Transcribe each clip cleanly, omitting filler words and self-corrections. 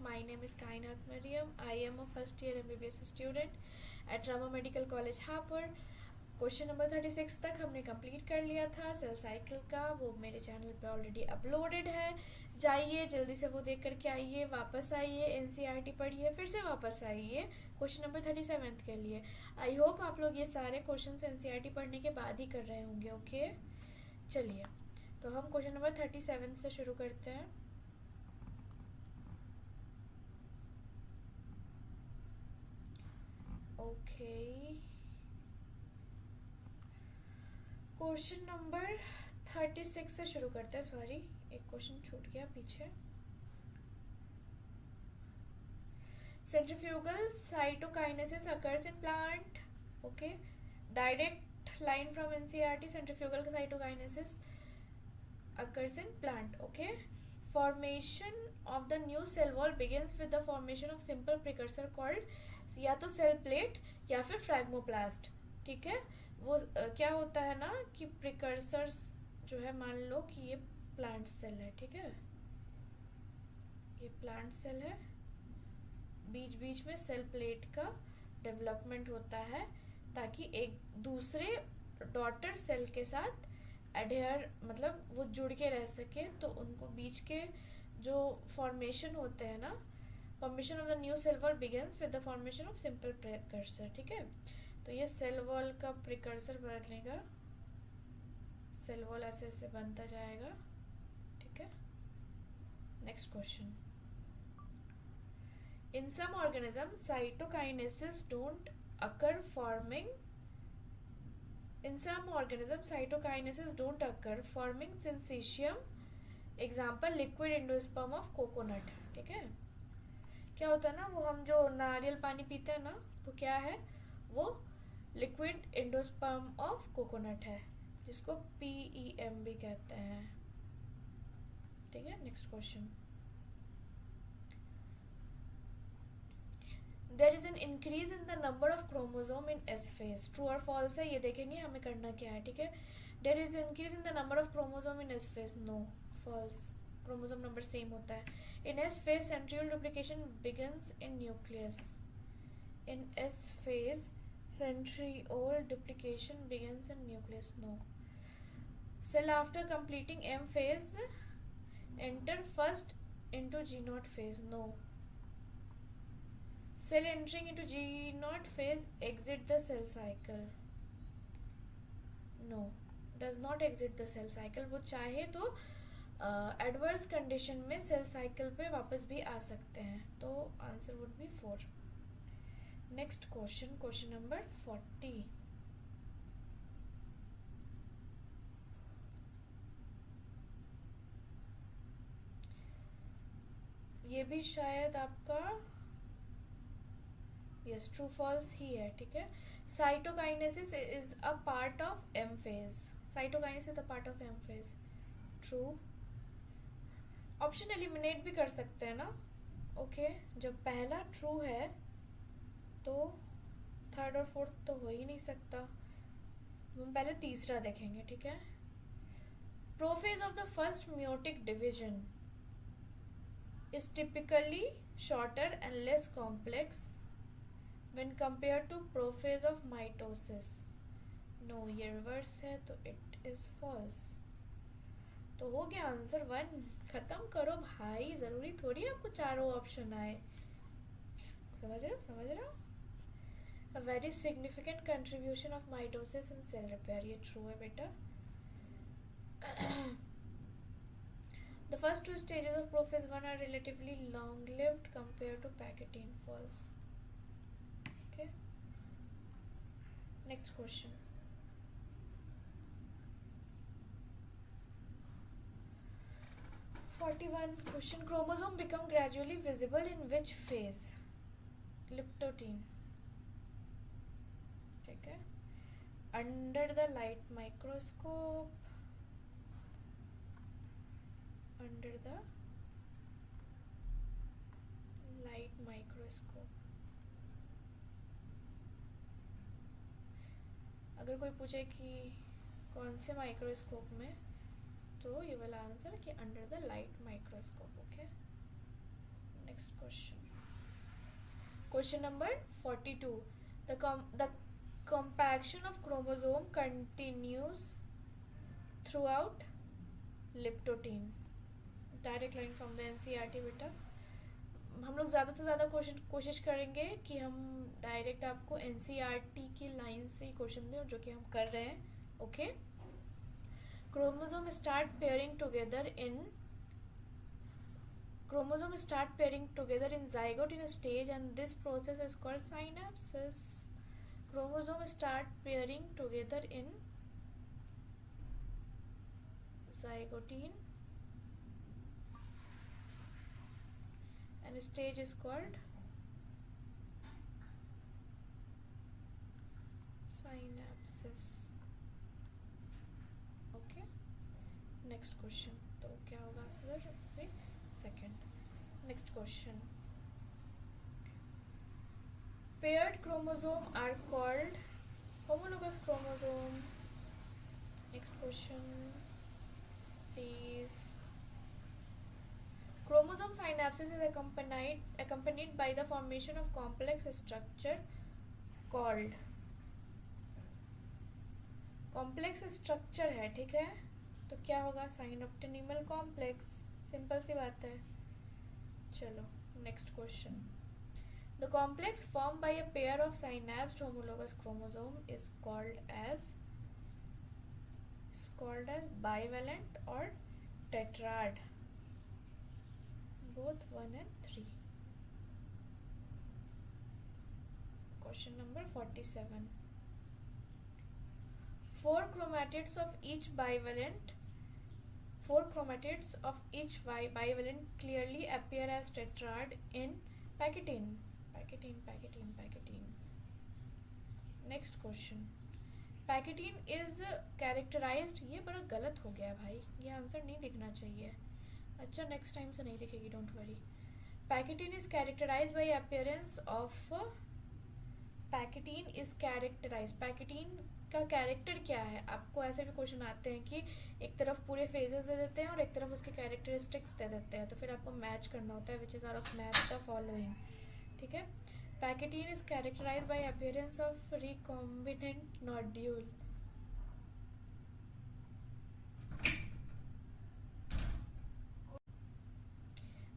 My name is Kainat Mariam. I am a first year MBBS student at Rama Medical College Hapur. Question number 36 तक हमने complete कर लिया था cell cycle का, वो मेरे चैनल पे ऑलरेडी अपलोडेड है. जाइए जल्दी से वो देख करके आइए, वापस आइए, एनसीईआरटी पढ़िए, फिर से वापस आइए क्वेश्चन नंबर 37 के लिए. आई होप आप लोग ये सारे क्वेश्चन एनसीईआरटी पढ़ने के बाद ही कर रहे होंगे. ओके चलिए, तो हम क्वेश्चन नंबर 37 से शुरू करते हैं. ओके, क्वेश्चन नंबर 36 से शुरू करते हैं. सॉरी, एक क्वेश्चन छूट गया पीछे. Centrifugal cytokinesis occurs in plant. Okay, direct line from NCERT. Centrifugal cytokinesis occurs in plant. Okay, formation of the new cell wall begins with the formation of simple precursor called या तो cell plate या फिर फ्रैग्मोप्लास्ट. ठीक है, वो क्या होता है ना कि प्रिकर्सर्स जो है, मान लो कि ये प्लांट सेल है. ठीक है, ये प्लांट सेल है, बीच बीच में सेल प्लेट का डेवलपमेंट होता है ताकि एक दूसरे डॉटर सेल के साथ एडहेयर, मतलब वो जुड़ के रह सके. तो उनको बीच के जो फॉर्मेशन होते हैं ना, formation of the new cell wall begins with the formation of simple precursor. ठीक है, तो ये सेल वॉल का प्रिकर्सर बनेगा, सेल वॉल ऐसे ऐसे बनता जाएगा. ठीक है, next question. In some organism cytokinesis don't occur forming. In some organisms, cytokinesis don't occur, forming syncytium. Example, liquid endosperm of coconut. ठीक है, क्या होता है ना, वो हम जो नारियल पानी पीते हैं ना, वो क्या है, वो लिक्विड एंडोस्पर्म ऑफ कोकोनट है, जिसको PEM भी कहते हैं. ठीक है, next question. There is an increase in the number of chromosome in S phase. True or false है, ये देखेंगे हमें करना क्या है. ठीक है, There is increase in the number of chromosome in S phase. No, false. Chromosome number same होता है. In S phase, centriole duplication begins in nucleus. In S phase, centriole duplication begins in nucleus. No. Cell after completing M phase enter first into G0 phase. No. Cell entering into G0 phase exit the cell cycle. No, does not exit the cell cycle. वो चाहे तो adverse condition में cell cycle पे वापस भी आ सकते हैं. तो answer would be 4. Next question, question number 40. ये भी शायद आपका यस ट्रू फॉल्स ही है. ठीक है, cytokinesis is a part of M phase. Cytokinesis a part of M phase. True. Option eliminate भी कर सकते हैं ना. ओके, जब पहला ट्रू है तो थर्ड और फोर्थ तो हो ही नहीं सकता. हम पहले तीसरा देखेंगे. ठीक है, prophase of the first meiotic division is typically shorter and less complex when compared to prophase of mitosis. No, ये रिवर्स है तो it is false. तो हो गया आंसर 1. खत्म करो भाई, जरूरी थोड़ी आपको चारों ऑप्शन आए. समझ रहे हो, समझ रहे हो. A very significant contribution of mitosis in cell repair. ये true है बेटा. The first two stages of prophase 1 are relatively long-lived compared to Packetine. False. Okay. Next question. Question. Chromosome become gradually visible in which phase? Liptotin. ठीक है, under the light microscope. Under the light microscope. अगर कोई पूछे कि कौन से microscope में, तो ये वाला आंसर कि under the light microscope. Okay, next question number 42. The compaction of chromosome continues throughout leptotene. Direct line from the NCERT बेटा. हम लोग ज़्यादा से ज़्यादा कोशिश करेंगे कि हम डायरेक्ट आपको एनसीईआरटी की लाइन से ही क्वेश्चन दें, और जो कि हम कर रहे हैं. Okay. Chromosome start pairing together in zygote in a stage, and this process is called synapsis. Chromosome start pairing together in zygote and stage is called synapsis. Okay. Next question. तो क्या होगा sir? Second. Next question. Paired chromosome are called homologous chromosome. Next question, please. Chromosome synapsis is accompanied by the formation of complex structure called. Complex structure है, ठीक है, तो क्या होगा? साइनोप्टेनिमल complex. Simple सी बात है. चलो next question. The complex form by a pair of synapsed homologous chromosome is called as bivalent or tetrad, both 1 and 3. Question number 47. Four chromatids of each bivalent clearly appear as tetrad in packaging. Next question. Packaging is characterized. ये बड़ा गलत हो गया भाई, ये answer नहीं दिखना चाहिए. अच्छा, नेक्स्ट टाइम से नहीं दिखेगी, don't worry. Pachytene is characterized by appearance of. Pachytene का कैरेक्टर क्या है? आपको ऐसे भी क्वेश्चन आते हैं कि एक तरफ पूरे फेजेस दे देते हैं और एक तरफ उसके कैरेक्टरिस्टिक्स दे देते हैं, तो फिर आपको मैच करना होता है, which is out of match the following. ठीक है. Pachytene is characterized by appearance of recombinant nodule.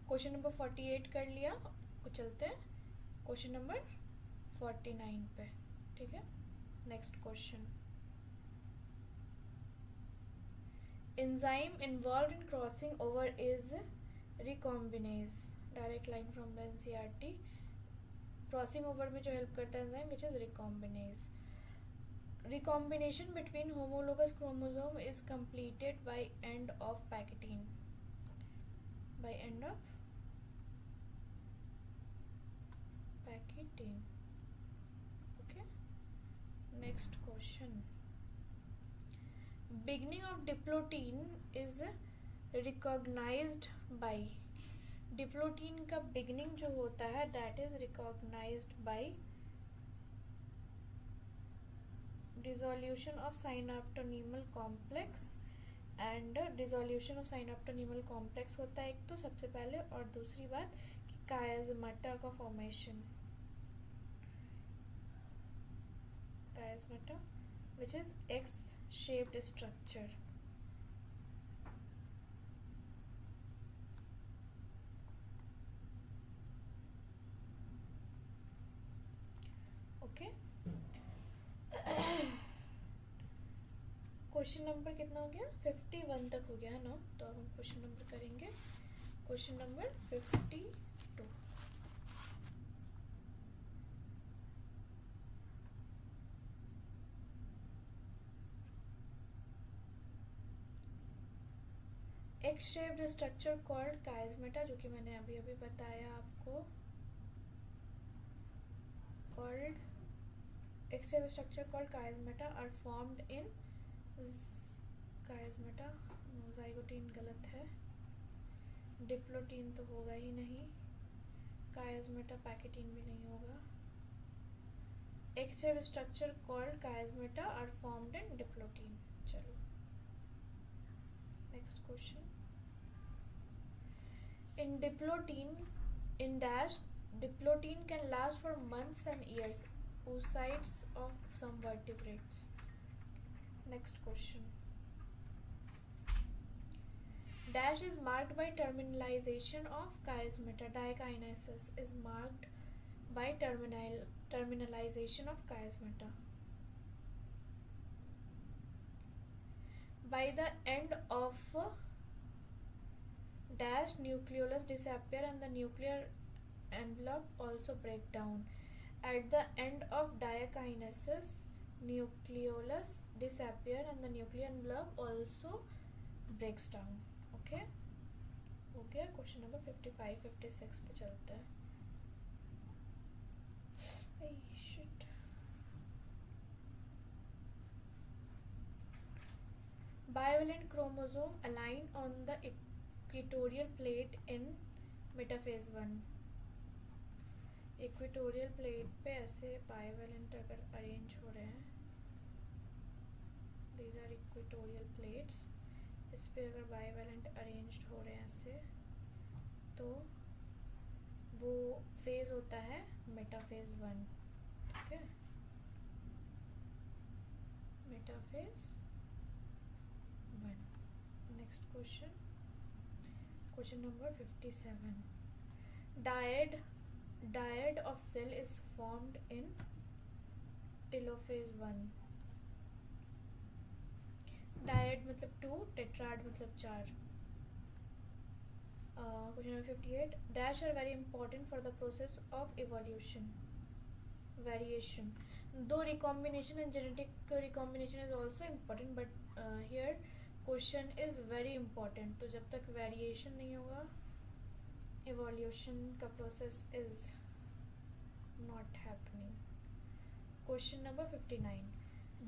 Question number 48 कर लिया. चलते हैं क्वेश्चन नंबर 49 पे. ठीक है. Next question. Enzyme involve in crossing over is recombinase. Direct line from the NCERT. Crossing over में जो हेल्प करता है enzyme which is recombinase. Recombination between homologous chromosome is completed by end of pachytene. Okay. Next question. Beginning of diplotin is recognized by. Diplotene का beginning जो होता है that is recognized by dissolution of synaptonemal complex. And dissolution of synaptonemal complex होता है एक तो सबसे पहले, और दूसरी बात कि कायज़माटा का formation. Chiasmata which is X shaped structure. Okay. Question number कितना हो गया? 51 तक हो गया है ना. तो अब हम क्वेश्चन नंबर करेंगे. Question number 52. X shaped structure called chiasmata, जो कि मैंने अभी अभी बताया आपको. X shaped structure called chiasmata are formed in chiasmata. Zygotene गलत है. डिप्लोटीन तो होगा ही नहीं. कायज़माटा पैकेटीन भी नहीं होगा. X shape structure called chiasmata are formed in diplotene. चलो next question. In diplotene In dash, diplotin can last for months and years. Oocytes of some vertebrates. Next question. Dash is marked by terminalization of chiasmata. Diakinesis is marked by terminalization of chiasmata. By the end of dash, nucleolus disappear and the nuclear envelope also break down. At the end of diakinesis, nucleolus disappear and the nuclear envelope also breaks down. Okay हो गया. Question number 55 56 पे चलते हैं. Bivalent chromosome align on the equatorial plate in metaphase 1. Equatorial plate पे ऐसे bivalent अगर arrange हो रहे हैं, दीज आर इक्वेटोरियल प्लेट्स, इस पे अगर बाइवेलेंट अरेंज्ड हो रहे हैं ऐसे, तो वो फेज होता है मेटाफेज 1. ठीक है, metaphase 1. Next question, question number 57. Dyad of cell is formed in telophase 1. Dyad मतलब 2, tetrad मतलब 4. Question number 58. Dash are very important for the process of evolution. Variation. Though recombination and genetic recombination is also important, but here question is very important. तो जब तक variation नहीं होगा, evolution का process is not happening. Question number 59.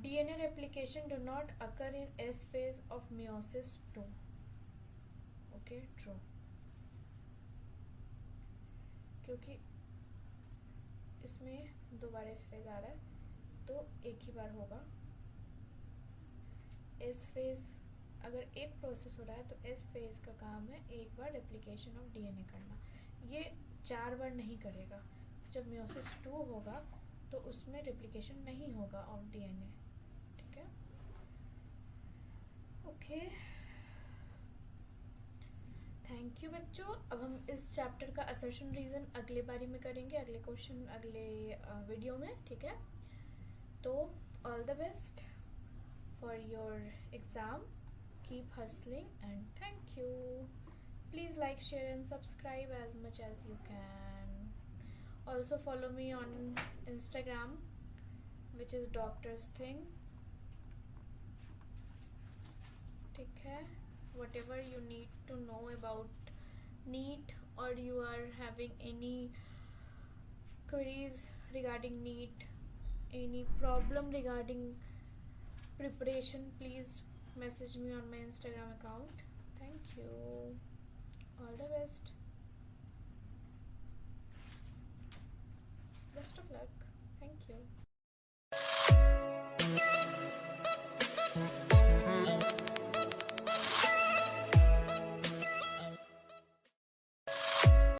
DNA replication do not occur in S phase of meiosis 2. Okay, true. क्योंकि इसमें दोबारा S phase आ रहा है, तो एक ही बार होगा. S phase अगर एक प्रोसेस हो रहा है तो S फेज का काम है एक बार रेप्लिकेशन ऑफ डीएनए करना. ये 4 बार नहीं करेगा. जब मियोसिस 2 होगा तो उसमें रेप्लिकेशन नहीं होगा ऑफ डीएनए. ठीक है, ओके, थैंक यू बच्चों. अब हम इस चैप्टर का असर्शन रीजन अगले बारी में करेंगे, अगले क्वेश्चन अगले वीडियो में. ठीक है, तो all the best for your exam. Keep hustling and thank you. Please like, share and subscribe as much as you can. Also follow me on Instagram, which is doctor's thing. ठीक है, whatever you need to know about NEET, or you are having any queries regarding NEET, any problem regarding preparation, please message me on my Instagram account. Thank you. All the best.